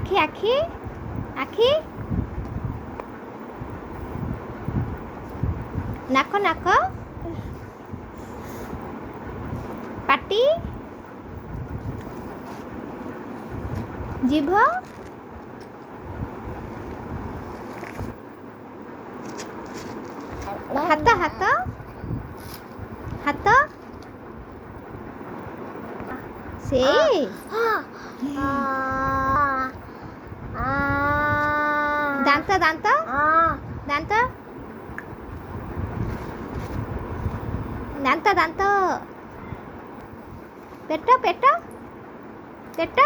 ଆଖି ଆଖି ଆଖି ନାକ ନାକ ପାଟି ଜିଭ ହାତ ହାତ ହାତ ସେ ଦାନ୍ତ ଦାନ୍ତ ଦାନ୍ତ ଦାନ୍ତ ଦାନ୍ତ ପେଟ ପେଟ ପେଟ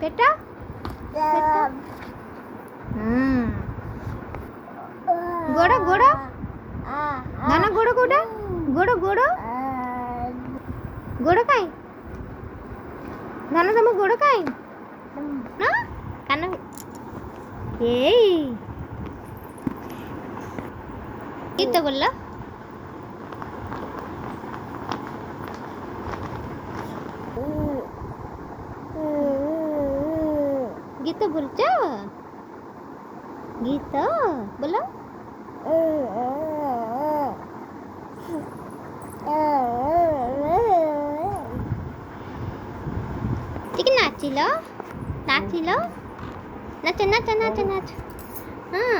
ପେଟ ଗୋଡ଼ ଗୋଡ଼ ଧନ ଗୋଡ଼ କୋଉଟା ଗୋଡ଼ ଗୋଡ଼ ଗୋଡ଼ କାଇଁ ଧନ ତମ ଗୋଡ଼ କାଇଁ ନା କାନ ଏଇ ଗୀତ ବୋଲ ଗୀତ ବୋଲୁଛ ଗୀତ ବୋଲ ଟିକେ ନାଚିଲ ନାଚିଲ ନାଚ ନାଚ ନାଚ ନାଚ ହଁ